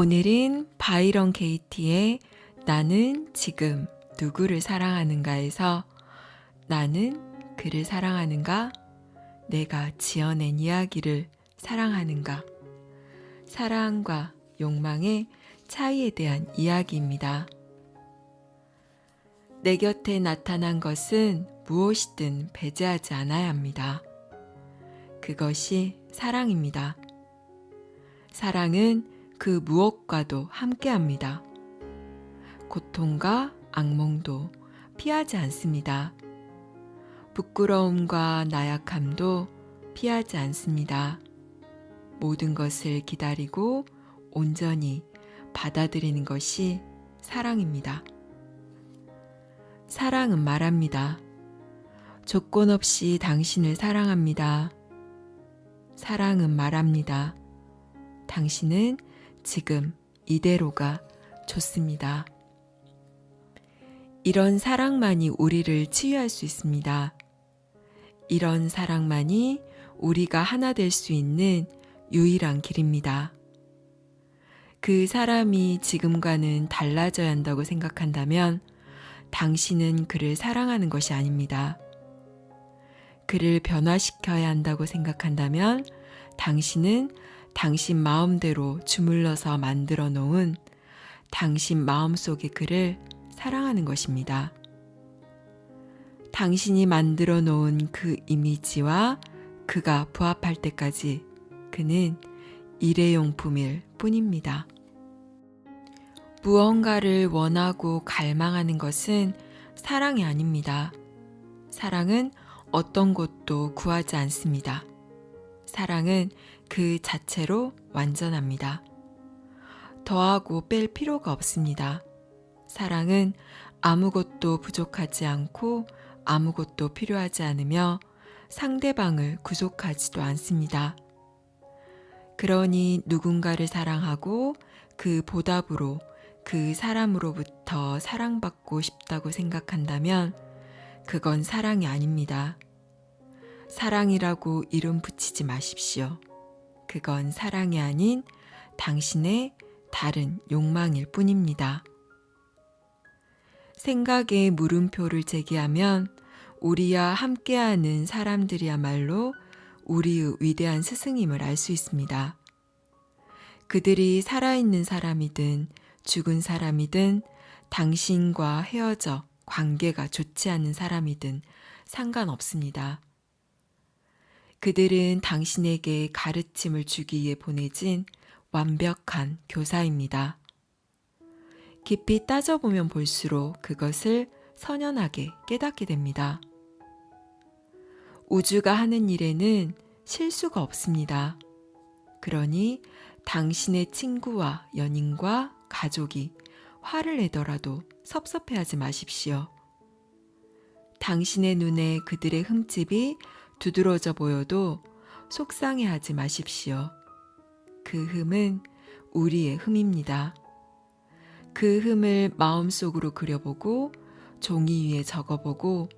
오늘은 바이런 게이티의 나는 지금 누구를 사랑하는가에서 나는 그를 사랑하는가? 내가 지어낸 이야기를 사랑하는가? 사랑과 욕망의 차이에 대한 이야기입니다. 내 곁에 나타난 것은 무엇이든 배제하지 않아야 합니다. 그것이 사랑입니다. 사랑은 그 무엇과도 함께합니다. 고통과 악몽도 피하지 않습니다. 부끄러움과 나약함도 피하지 않습니다. 모든 것을 기다리고 온전히 받아들이는 것이 사랑입니다. 사랑은 말합니다. 조건 없이 당신을 사랑합니다. 사랑은 말합니다. 당신은 지금 이대로가 좋습니다. 이런 사랑만이 우리를 치유할 수 있습니다. 이런 사랑만이 우리가 하나 될 수 있는 유일한 길입니다. 그 사람이 지금과는 달라져야 한다고 생각한다면 당신은 그를 사랑하는 것이 아닙니다. 그를 변화시켜야 한다고 생각한다면 당신은 당신 마음대로 주물러서 만들어 놓은 당신 마음속의 그를 사랑하는 것입니다. 당신이 만들어 놓은 그 이미지와 그가 부합할 때까지 그는 일회용품일 뿐입니다. 무언가를 원하고 갈망하는 것은 사랑이 아닙니다. 사랑은 어떤 것도 구하지 않습니다. 사랑은 그 자체로 완전합니다. 더하고 뺄 필요가 없습니다. 사랑은 아무것도 부족하지 않고 아무것도 필요하지 않으며 상대방을 구속하지도 않습니다. 그러니 누군가를 사랑하고 그 보답으로 그 사람으로부터 사랑받고 싶다고 생각한다면 그건 사랑이 아닙니다. 사랑이라고 이름 붙이지 마십시오. 그건 사랑이 아닌 당신의 다른 욕망일 뿐입니다. 생각에 물음표를 제기하면 우리와 함께하는 사람들이야말로 우리의 위대한 스승임을 알 수 있습니다. 그들이 살아있는 사람이든 죽은 사람이든 당신과 헤어져 관계가 좋지 않은 사람이든 상관없습니다. 그들은 당신에게 가르침을 주기 위해 보내진 완벽한 교사입니다. 깊이 따져보면 볼수록 그것을 선연하게 깨닫게 됩니다. 우주가 하는 일에는 실수가 없습니다. 그러니 당신의 친구와 연인과 가족이 화를 내더라도 섭섭해하지 마십시오. 당신의 눈에 그들의 흠집이 두드러져 보여도 속상해하지 마십시오. 그 흠은 우리의 흠입니다. 그 흠을 마음속으로 그려보고 종이 위에 적어보고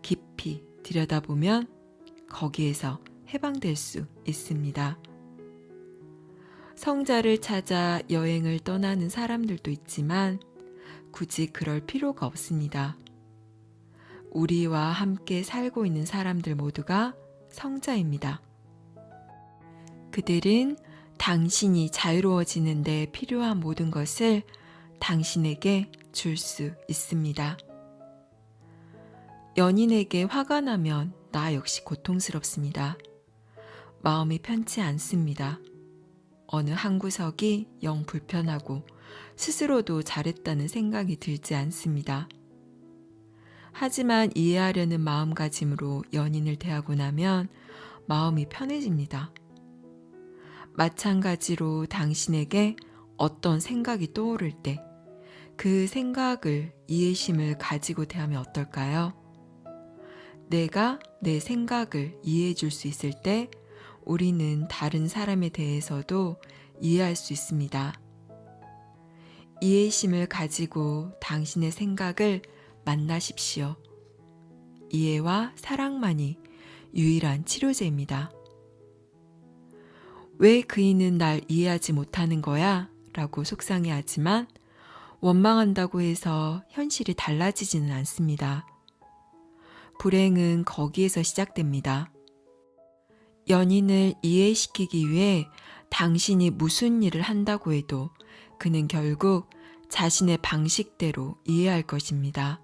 깊이 들여다보면 거기에서 해방될 수 있습니다. 성자를 찾아 여행을 떠나는 사람들도 있지만 굳이 그럴 필요가 없습니다. 우리와 함께 살고 있는 사람들 모두가 성자입니다. 그들은 당신이 자유로워지는 데 필요한 모든 것을 당신에게 줄 수 있습니다. 연인에게 화가 나면 나 역시 고통스럽습니다. 마음이 편치 않습니다. 어느 한 구석이 영 불편하고 스스로도 잘했다는 생각이 들지 않습니다. 하지만 이해하려는 마음가짐으로 연인을 대하고 나면 마음이 편해집니다. 마찬가지로 당신에게 어떤 생각이 떠오를 때 그 생각을 이해심을 가지고 대하면 어떨까요? 내가 내 생각을 이해해 줄 수 있을 때 우리는 다른 사람에 대해서도 이해할 수 있습니다. 이해심을 가지고 당신의 생각을 만나십시오. 이해와 사랑만이 유일한 치료제입니다. 왜 그이는 날 이해하지 못하는 거야? 라고 속상해하지만 원망한다고 해서 현실이 달라지지는 않습니다. 불행은 거기에서 시작됩니다. 연인을 이해시키기 위해 당신이 무슨 일을 한다고 해도 그는 결국 자신의 방식대로 이해할 것입니다.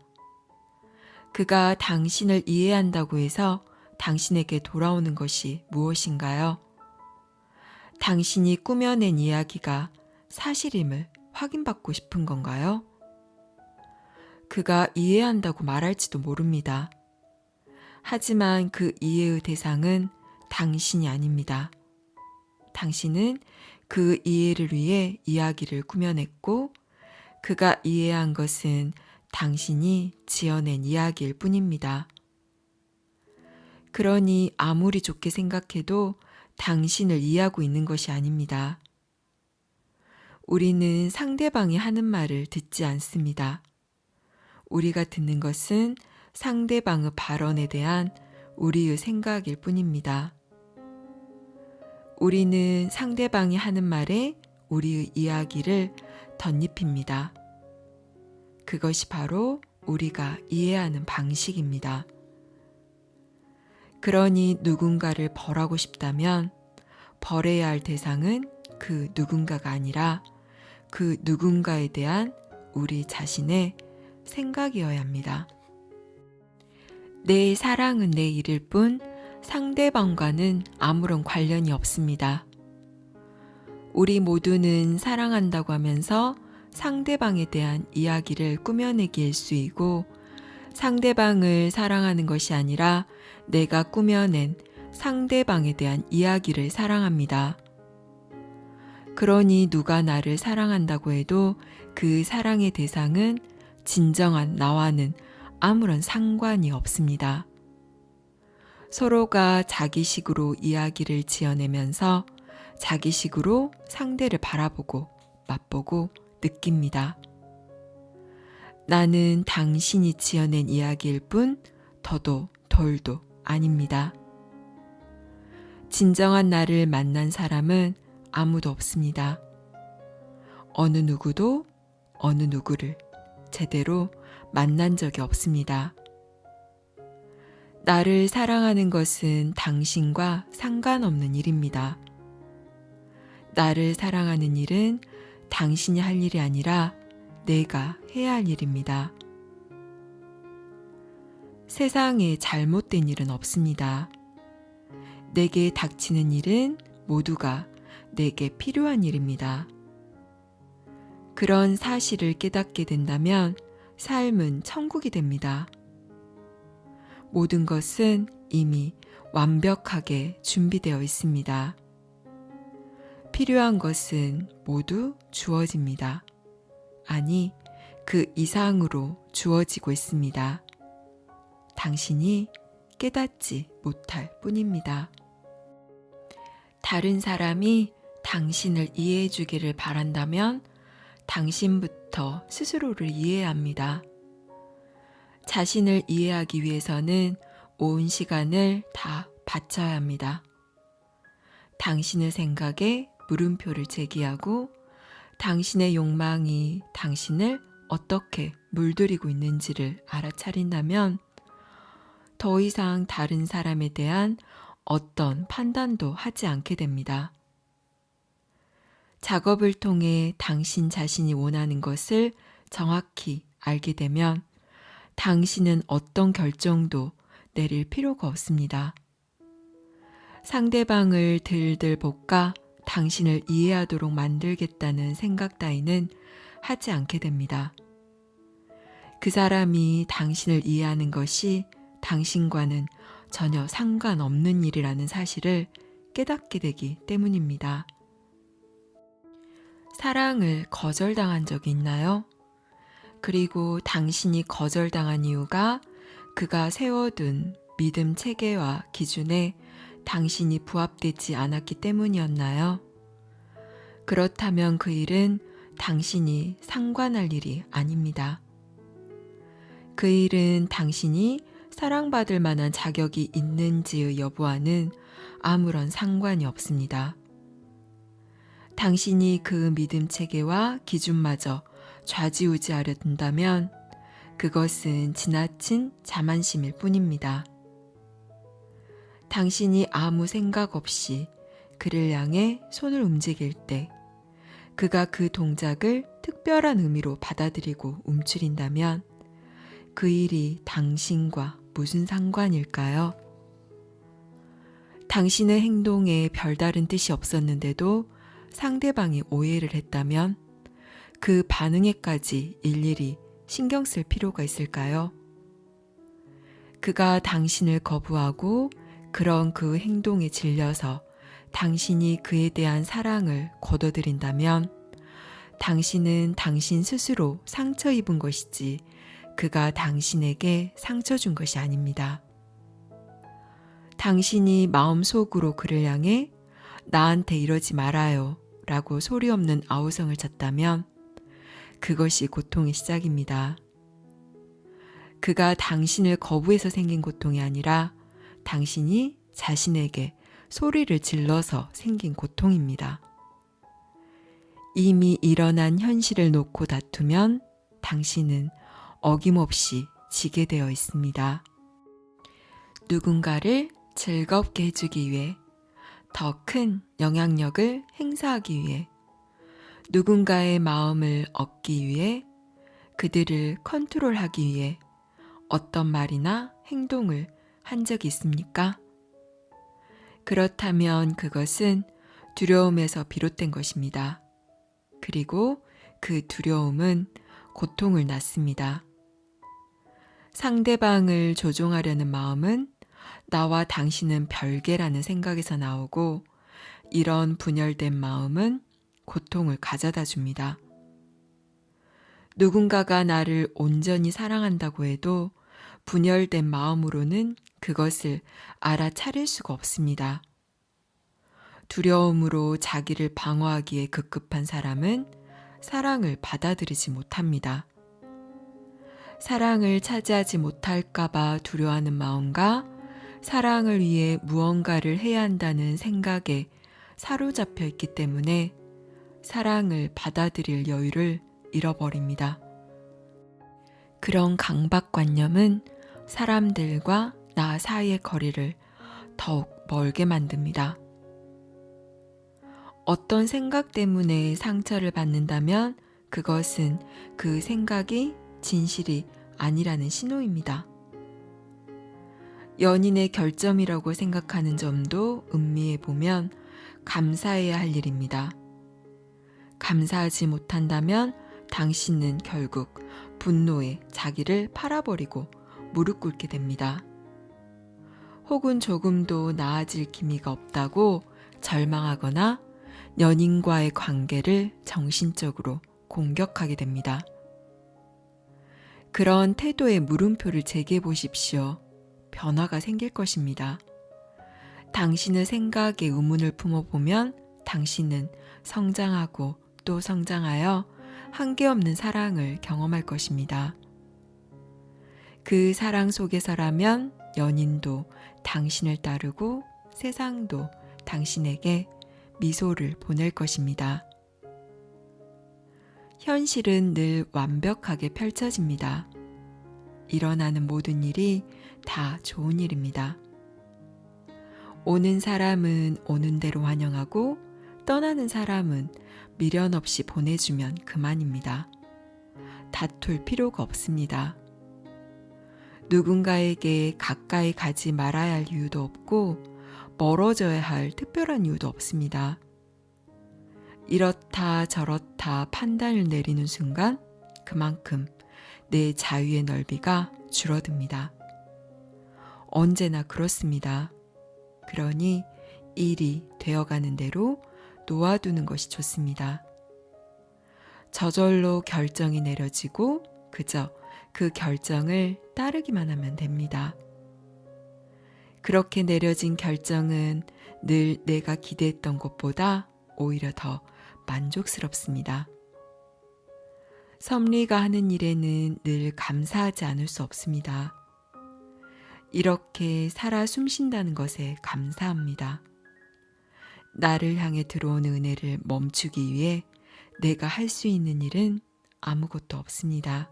그가 당신을 이해한다고 해서 당신에게 돌아오는 것이 무엇인가요? 당신이 꾸며낸 이야기가 사실임을 확인받고 싶은 건가요? 그가 이해한다고 말할지도 모릅니다. 하지만 그 이해의 대상은 당신이 아닙니다. 당신은 그 이해를 위해 이야기를 꾸며냈고 그가 이해한 것은 당신이 지어낸 이야기일 뿐입니다. 그러니 아무리 좋게 생각해도 당신을 이해하고 있는 것이 아닙니다. 우리는 상대방이 하는 말을 듣지 않습니다. 우리가 듣는 것은 상대방의 발언에 대한 우리의 생각일 뿐입니다. 우리는 상대방이 하는 말에 우리의 이야기를 덧입힙니다. 그것이 바로 우리가 이해하는 방식입니다. 그러니 누군가를 벌하고 싶다면 벌해야 할 대상은 그 누군가가 아니라 그 누군가에 대한 우리 자신의 생각이어야 합니다. 내 사랑은 내 일일 뿐 상대방과는 아무런 관련이 없습니다. 우리 모두는 사랑한다고 하면서 상대방에 대한 이야기를 꾸며내기 일쑤이고 상대방을 사랑하는 것이 아니라 내가 꾸며낸 상대방에 대한 이야기를 사랑합니다. 그러니 누가 나를 사랑한다고 해도 그 사랑의 대상은 진정한 나와는 아무런 상관이 없습니다. 서로가 자기식으로 이야기를 지어내면서 자기식으로 상대를 바라보고 맛보고 느낍니다. 나는 당신이 지어낸 이야기일 뿐 더도 덜도 아닙니다. 진정한 나를 만난 사람은 아무도 없습니다. 어느 누구도 어느 누구를 제대로 만난 적이 없습니다. 나를 사랑하는 것은 당신과 상관없는 일입니다. 나를 사랑하는 일은 당신이 할 일이 아니라 내가 해야 할 일입니다. 세상에 잘못된 일은 없습니다. 내게 닥치는 일은 모두가 내게 필요한 일입니다. 그런 사실을 깨닫게 된다면 삶은 천국이 됩니다. 모든 것은 이미 완벽하게 준비되어 있습니다. 필요한 것은 모두 주어집니다. 아니, 그 이상으로 주어지고 있습니다. 당신이 깨닫지 못할 뿐입니다. 다른 사람이 당신을 이해해 주기를 바란다면 당신부터 스스로를 이해해야 합니다. 자신을 이해하기 위해서는 온 시간을 다 바쳐야 합니다. 당신의 생각에 물음표를 제기하고 당신의 욕망이 당신을 어떻게 물들이고 있는지를 알아차린다면 더 이상 다른 사람에 대한 어떤 판단도 하지 않게 됩니다. 작업을 통해 당신 자신이 원하는 것을 정확히 알게 되면 당신은 어떤 결정도 내릴 필요가 없습니다. 상대방을 들들 볶아 당신을 이해하도록 만들겠다는 생각 따위는 하지 않게 됩니다. 그 사람이 당신을 이해하는 것이 당신과는 전혀 상관없는 일이라는 사실을 깨닫게 되기 때문입니다. 사랑을 거절당한 적이 있나요? 그리고 당신이 거절당한 이유가 그가 세워둔 믿음 체계와 기준에 당신이 부합되지 않았기 때문이었나요? 그렇다면 그 일은 당신이 상관할 일이 아닙니다. 그 일은 당신이 사랑받을 만한 자격이 있는지의 여부와는 아무런 상관이 없습니다. 당신이 그 믿음 체계와 기준마저 좌지우지하려 든다면 그것은 지나친 자만심일 뿐입니다. 당신이 아무 생각 없이 그를 향해 손을 움직일 때 그가 그 동작을 특별한 의미로 받아들이고 움츠린다면 그 일이 당신과 무슨 상관일까요? 당신의 행동에 별다른 뜻이 없었는데도 상대방이 오해를 했다면 그 반응에까지 일일이 신경 쓸 필요가 있을까요? 그가 당신을 거부하고 그런 그 행동에 질려서 당신이 그에 대한 사랑을 거둬들인다면 당신은 당신 스스로 상처 입은 것이지 그가 당신에게 상처 준 것이 아닙니다. 당신이 마음속으로 그를 향해 나한테 이러지 말아요 라고 소리 없는 아우성을 쳤다면 그것이 고통의 시작입니다. 그가 당신을 거부해서 생긴 고통이 아니라 당신이 자신에게 소리를 질러서 생긴 고통입니다. 이미 일어난 현실을 놓고 다투면 당신은 어김없이 지게 되어 있습니다. 누군가를 즐겁게 해주기 위해, 더 큰 영향력을 행사하기 위해, 누군가의 마음을 얻기 위해, 그들을 컨트롤하기 위해 어떤 말이나 행동을 한 적이 있습니까? 그렇다면 그것은 두려움에서 비롯된 것입니다. 그리고 그 두려움은 고통을 낳습니다. 상대방을 조종하려는 마음은 나와 당신은 별개라는 생각에서 나오고 이런 분열된 마음은 고통을 가져다 줍니다. 누군가가 나를 온전히 사랑한다고 해도 분열된 마음으로는 그것을 알아차릴 수가 없습니다. 두려움으로 자기를 방어하기에 급급한 사람은 사랑을 받아들이지 못합니다. 사랑을 차지하지 못할까봐 두려워하는 마음과 사랑을 위해 무언가를 해야 한다는 생각에 사로잡혀 있기 때문에 사랑을 받아들일 여유를 잃어버립니다. 그런 강박관념은 사람들과 나 사이의 거리를 더욱 멀게 만듭니다. 어떤 생각 때문에 상처를 받는다면 그것은 그 생각이 진실이 아니라는 신호입니다. 연인의 결점이라고 생각하는 점도 음미해 보면 감사해야 할 일입니다. 감사하지 못한다면 당신은 결국 분노에 자기를 팔아버리고 무릎 꿇게 됩니다. 혹은 조금도 나아질 기미가 없다고 절망하거나 연인과의 관계를 정신적으로 공격하게 됩니다. 그런 태도의 물음표를 제기해 보십시오. 변화가 생길 것입니다. 당신의 생각에 의문을 품어보면 당신은 성장하고 또 성장하여 한계없는 사랑을 경험할 것입니다. 그 사랑 속에서라면 연인도 당신을 따르고 세상도 당신에게 미소를 보낼 것입니다. 현실은 늘 완벽하게 펼쳐집니다. 일어나는 모든 일이 다 좋은 일입니다. 오는 사람은 오는 대로 환영하고 떠나는 사람은 미련 없이 보내주면 그만입니다. 다툴 필요가 없습니다. 누군가에게 가까이 가지 말아야 할 이유도 없고 멀어져야 할 특별한 이유도 없습니다. 이렇다 저렇다 판단을 내리는 순간 그만큼 내 자유의 넓이가 줄어듭니다. 언제나 그렇습니다. 그러니 일이 되어가는 대로 놓아두는 것이 좋습니다. 저절로 결정이 내려지고 그저 그 결정을 따르기만 하면 됩니다. 그렇게 내려진 결정은 늘 내가 기대했던 것보다 오히려 더 만족스럽습니다. 섭리가 하는 일에는 늘 감사하지 않을 수 없습니다. 이렇게 살아 숨쉰다는 것에 감사합니다. 나를 향해 들어오는 은혜를 멈추기 위해 내가 할 수 있는 일은 아무것도 없습니다.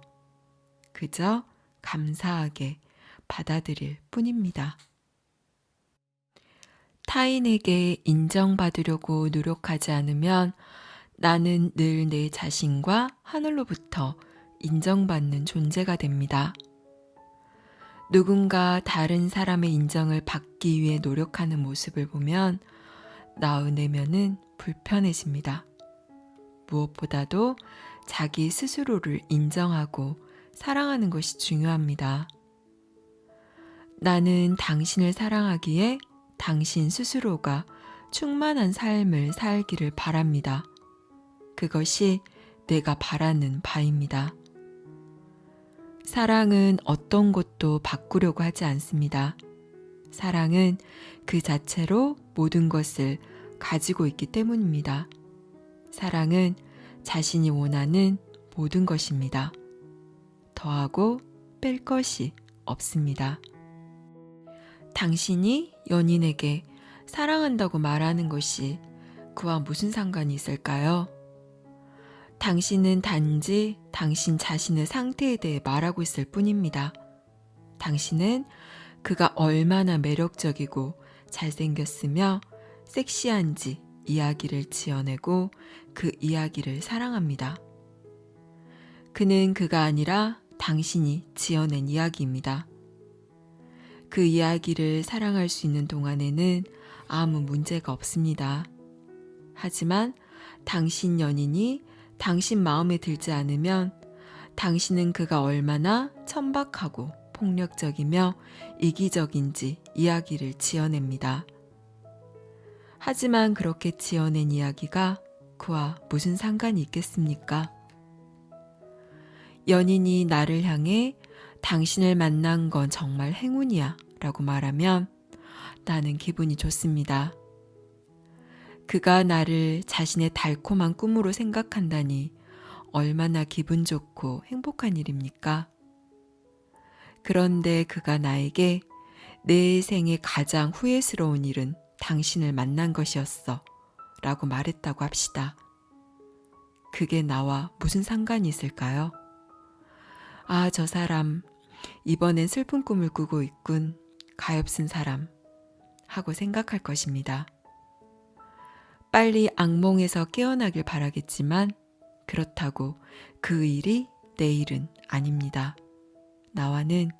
그저 감사하게 받아들일 뿐입니다. 타인에게 인정받으려고 노력하지 않으면 나는 늘 내 자신과 하늘로부터 인정받는 존재가 됩니다. 누군가 다른 사람의 인정을 받기 위해 노력하는 모습을 보면 나의 내면은 불편해집니다. 무엇보다도 자기 스스로를 인정하고 사랑하는 것이 중요합니다. 나는 당신을 사랑하기에 당신 스스로가 충만한 삶을 살기를 바랍니다. 그것이 내가 바라는 바입니다. 사랑은 어떤 것도 바꾸려고 하지 않습니다. 사랑은 그 자체로 모든 것을 가지고 있기 때문입니다. 사랑은 자신이 원하는 모든 것입니다. 더하고 뺄 것이 없습니다. 당신이 연인에게 사랑한다고 말하는 것이 그와 무슨 상관이 있을까요? 당신은 단지 당신 자신의 상태에 대해 말하고 있을 뿐입니다. 당신은 그가 얼마나 매력적이고 잘생겼으며 섹시한지 이야기를 지어내고 그 이야기를 사랑합니다. 그는 그가 아니라 당신이 지어낸 이야기입니다. 그 이야기를 사랑할 수 있는 동안에는 아무 문제가 없습니다. 하지만 당신 연인이 당신 마음에 들지 않으면 당신은 그가 얼마나 천박하고 폭력적이며 이기적인지 이야기를 지어냅니다. 하지만 그렇게 지어낸 이야기가 그와 무슨 상관이 있겠습니까? 연인이 나를 향해 당신을 만난 건 정말 행운이야 라고 말하면 나는 기분이 좋습니다. 그가 나를 자신의 달콤한 꿈으로 생각한다니 얼마나 기분 좋고 행복한 일입니까? 그런데 그가 나에게 내 생에 가장 후회스러운 일은 당신을 만난 것이었어 라고 말했다고 합시다. 그게 나와 무슨 상관이 있을까요? 아, 저 사람 이번엔 슬픈 꿈을 꾸고 있군. 가엾은 사람 하고 생각할 것입니다. 빨리 악몽에서 깨어나길 바라겠지만 그렇다고 그 일이 내 일은 아닙니다. 나와는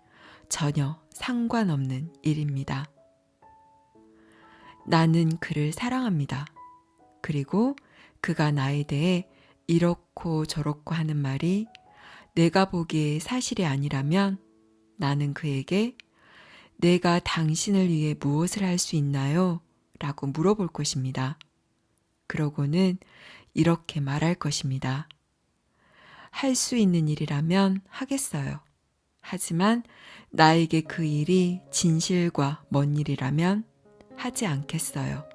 전혀 상관없는 일입니다. 나는 그를 사랑합니다. 그리고 그가 나에 대해 이렇고 저렇고 하는 말이 내가 보기에 사실이 아니라면 나는 그에게 내가 당신을 위해 무엇을 할 수 있나요? 라고 물어볼 것입니다. 그러고는 이렇게 말할 것입니다. 할 수 있는 일이라면 하겠어요. 하지만 나에게 그 일이 진실과 먼 일이라면 하지 않겠어요.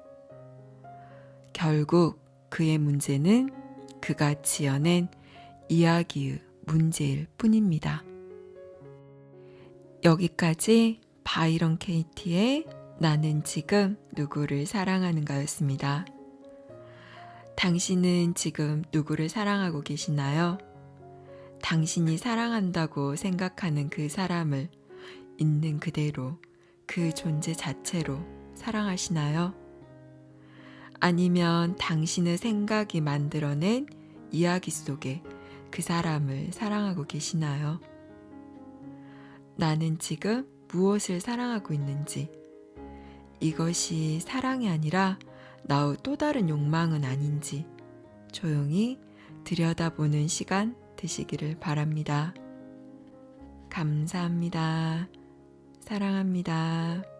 결국 그의 문제는 그가 지어낸 이야기의 문제일 뿐입니다. 여기까지 바이런 케이티의 나는 지금 누구를 사랑하는가였습니다. 당신은 지금 누구를 사랑하고 계시나요? 당신이 사랑한다고 생각하는 그 사람을 있는 그대로 그 존재 자체로 사랑하시나요? 아니면 당신의 생각이 만들어낸 이야기 속에 그 사람을 사랑하고 계시나요? 나는 지금 무엇을 사랑하고 있는지, 이것이 사랑이 아니라 나의 또 다른 욕망은 아닌지 조용히 들여다보는 시간 되시기를 바랍니다. 감사합니다. 사랑합니다.